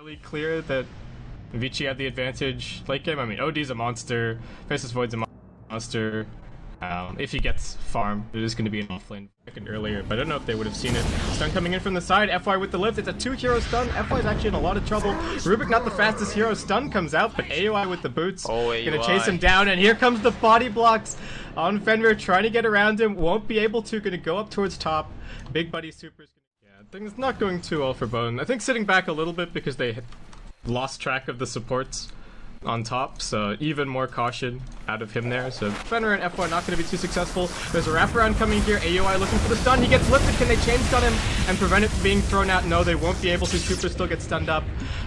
really clear that Vici had the advantage late game. I mean, OD's a monster, Faceless Void's a monster. If he gets farm, it is going to be an offlane second earlier, but I don't know if they would have seen it. Stun coming in from the side, FY with the lift, it's a 2-hero stun. FY's actually in a lot of trouble. Rubik not the fastest hero, stun comes out, but AOI with the boots. Gonna chase him down, and here comes the body blocks on Fenrir, trying to get around him, won't be able to, gonna go up towards top. Big Buddy Super's gonna... Yeah, things not going too well for Bone. I think sitting back a little bit because they lost track of the supports on top, so even more caution out of him there. So Fenrir and FY not going to be too successful. There's a wraparound coming here. AOI looking for the stun. He gets lifted. Can they chain stun him and prevent it from being thrown out? No, they won't be able to. Super still gets stunned up,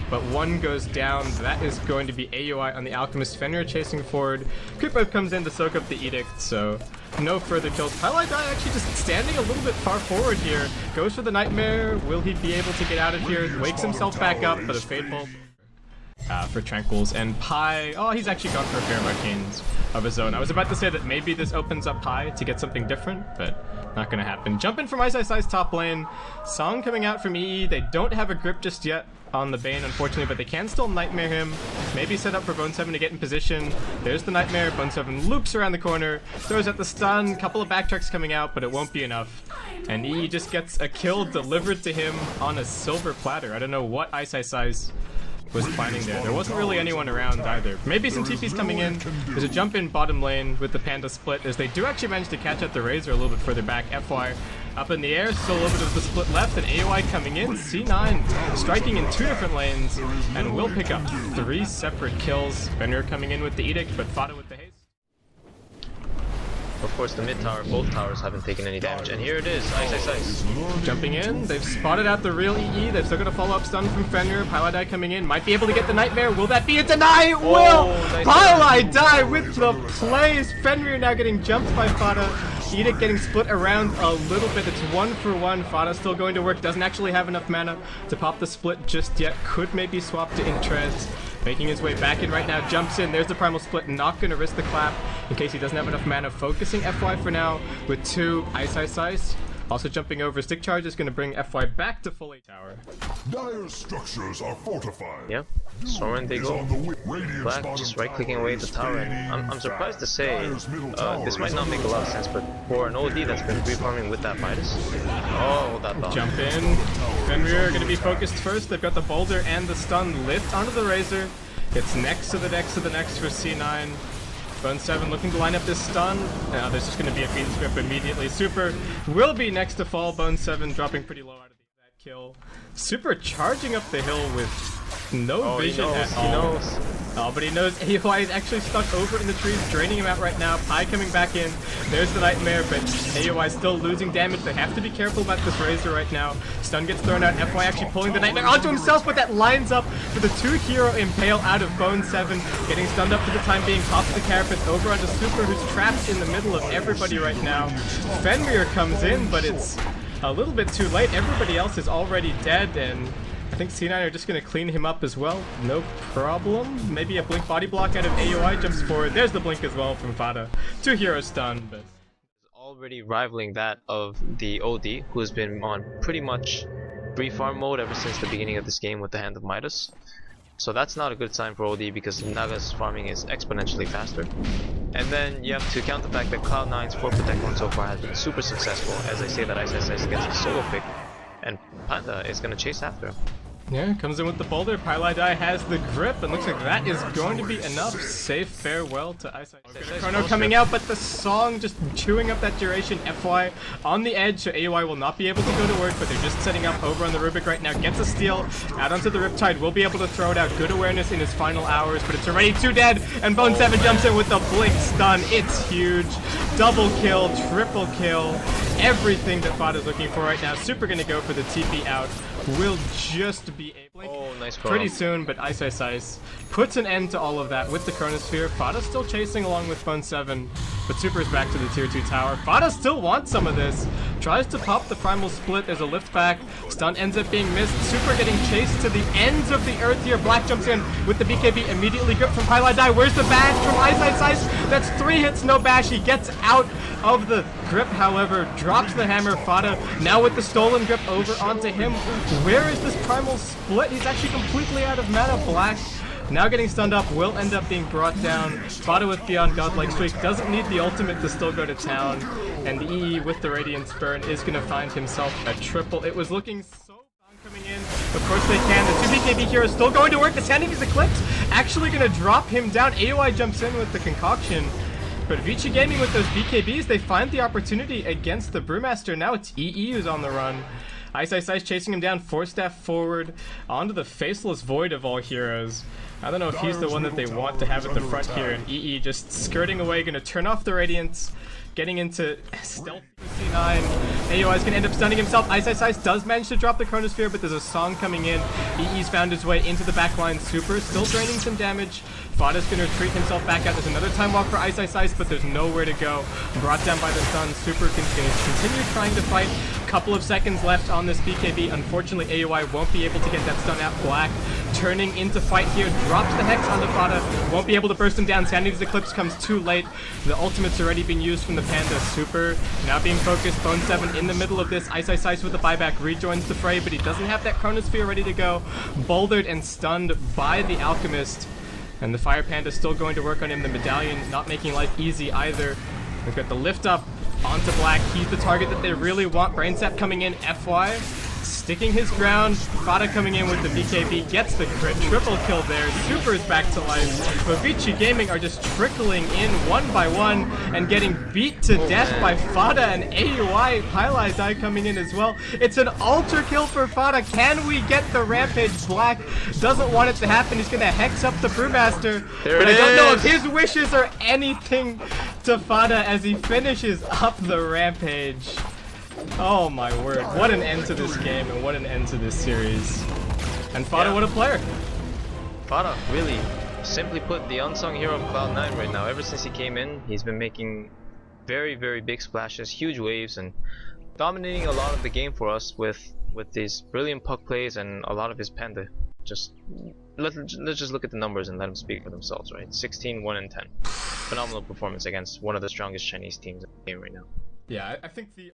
but one goes down. That is going to be AOI on the Alchemist. Fenrir chasing forward. Creep Wave comes in to soak up the Edict, so no further kills. Cloud9 actually just standing a little bit far forward here. Goes for the Nightmare. Will he be able to get out of here? Wakes himself back up for the Fateful. For Tranquils and Pi. Oh, he's actually gone for a pair of Arcanes of his own. I was about to say that maybe this opens up Pi to get something different, but not gonna happen. Jump in from Ice top lane. Song coming out from EE. They don't have a grip just yet on the Bane, unfortunately, but they can still Nightmare him. Maybe set up for Bone 7 to get in position. There's the Nightmare. Bone 7 loops around the corner, throws out the stun. Couple of backtracks coming out, but it won't be enough. And EE just gets a kill delivered to him on a silver platter. I don't know what Ice was planning there. There wasn't really anyone around either. Maybe some TP's coming in. There's a jump in bottom lane with the Panda split as they do actually manage to catch out the Razor a little bit further back. FY up in the air, still a little bit of the split left, and AOI coming in. C9 striking in 2 different lanes and will pick up 3 separate kills. Fenrir coming in with the Edict, but Fada with the haste. Of course, the mid tower, both towers haven't taken any damage, and here it is, Ice. Jumping in, they've spotted out the real EE, they've still got a follow-up stun from Fenrir. Pylai coming in, might be able to get the Nightmare, will that be a deny? It will! Nice. Pylai with the plays, Fenrir now getting jumped by Fada. Edict getting split around a little bit, it's 1 for 1, Fada still going to work, doesn't actually have enough mana to pop the split just yet, could maybe swap to Intreds. Making his way back in right now, jumps in, there's the primal split, not gonna risk the clap in case he doesn't have enough mana. Focusing FY for now with 2 Ice. Also jumping over, stick charge is gonna bring FY back to full tower. Dire structures are fortified. Yep, so when they go. Black just right clicking away at the tower, and I'm surprised to say, this might not make a lot of sense, but for an OD that's been reforming with that Midas. Oh, that dog. Jump in. Fenrir gonna be focused first. They've got the boulder and the stun lift onto the Razor. It's next to the next for C9. Bone 7 looking to line up this stun. Now there's just gonna be a Phoenix Grip immediately. Super will be next to fall. Bone 7 dropping pretty low out of that kill. Super charging up the hill with no vision at all. He knows. Oh, but he knows AOI is actually stuck over in the trees, draining him out right now. Pi coming back in. There's the Nightmare, but AOI still losing damage. They have to be careful about this Razor right now. Stun gets thrown out. FY actually pulling the Nightmare onto himself, but that lines up for the 2-hero Impale out of Bone 7. Getting stunned up for the time being. Pops the Carapace over onto Super, who's trapped in the middle of everybody right now. Fenrir comes in, but it's a little bit too late. Everybody else is already dead, and I think C9 are just going to clean him up as well. No problem. Maybe a blink body block out of AOI, jumps forward. There's the blink as well from Fada. 2-hero stun, but Already rivaling that of the OD, who has been on pretty much brief farm mode ever since the beginning of this game with the Hand of Midas. So that's not a good sign for OD because Naga's farming is exponentially faster. And then you have to count the fact that Cloud9's 4 Protect 1 so far has been super successful. As I say that Ice gets a solo pick, and Panda is going to chase after him. yeah, comes in with the boulder. Pylai has the grip, and looks like that is going to be enough. Safe farewell to Ice. Chrono coming out, but the Song just chewing up that duration. FY on the edge, so AOI will not be able to go to work, but they're just setting up over on the Rubik right now. Gets a steal out onto the Riptide, will be able to throw it out. Good awareness in his final hours, but it's already 2 dead, and Bone 7 jumps in with the blink stun. It's huge. Double kill, triple kill, everything that Fada's looking for right now. Super gonna go for the TP out. Will just be a blink Nice pretty soon, but Ice puts an end to all of that with the Chronosphere. Fada's still chasing along with Bone 7. but Super's back to the tier 2 tower. Fada still wants some of this. Tries to pop the primal split. There's a lift back. Stun ends up being missed. Super getting chased to the ends of the earth here. Black jumps in with the BKB immediately gripped from Cloud9. Where's the bash from Ice? That's 3 hits, no bash. He gets out of the grip, however, drops the hammer. Fada now with the stolen grip over onto him. Where is this primal split? He's actually completely out of mana. Black now getting stunned up, will end up being brought down. Fada with Beyond Godlike Streak doesn't need the ultimate to still go to town, and the EE with the Radiance Burn is going to find himself a triple. It was looking so coming in. Of course they can. The 2 BKB here is still going to work. The Standing is Eclipse actually going to drop him down. AOI jumps in with the concoction. But Vici Gaming with those BKBs, they find the opportunity against the Brewmaster. Now it's EE who's on the run. Ice chasing him down, 4-staff forward onto the faceless void of all heroes. I don't know if he's the one that they want to have at the front here, and EE just skirting away, gonna turn off the Radiance, getting into stealth C9. AOI is gonna end up stunning himself. Ice does manage to drop the Chronosphere, but there's a song coming in. EE's found his way into the backline. Super still draining some damage. Fada's gonna retreat himself back out. There's another time walk for Ice, but there's nowhere to go. Brought down by the stun. Super can continue trying to fight. Couple of seconds left on this BKB. Unfortunately, AOI won't be able to get that stun out. Black turning into fight here. Drops the Hex onto Fada. Won't be able to burst him down. Sandy's Eclipse comes too late. The ultimate's already been used from the Panda. Super now being focused. Bone 7 in the middle of this. Ice with the buyback. Rejoins the fray, but he doesn't have that Chronosphere ready to go. Bouldered and stunned by the Alchemist. And the Fire Panda still going to work on him. The Medallion not making life easy either. We've got the lift up onto Black. He's the target that they really want. Brainsap coming in. FY sticking his ground. Fada coming in with the BKB. Gets the crit. Triple kill there. Super's back to life. But Vici Gaming are just trickling in one by one and getting beat to death by Fada and AUI. Highlight Die coming in as well. It's an ultra kill for Fada. Can we get the Rampage? Black doesn't want it to happen. He's going to hex up the Brewmaster. But I don't know if his wishes are anything to Fada as he finishes up the Rampage. Oh my word, what an end to this game and what an end to this series. And Fada, what a player. Fada, really, simply put, the unsung hero of Cloud9 right now. Ever since he came in, he's been making very, very big splashes, huge waves, and dominating a lot of the game for us with these brilliant puck plays and a lot of his Panda. Let's just look at the numbers and let them speak for themselves, right? 16, 1 and 10. Phenomenal performance against one of the strongest Chinese teams in the game right now. Yeah, I think the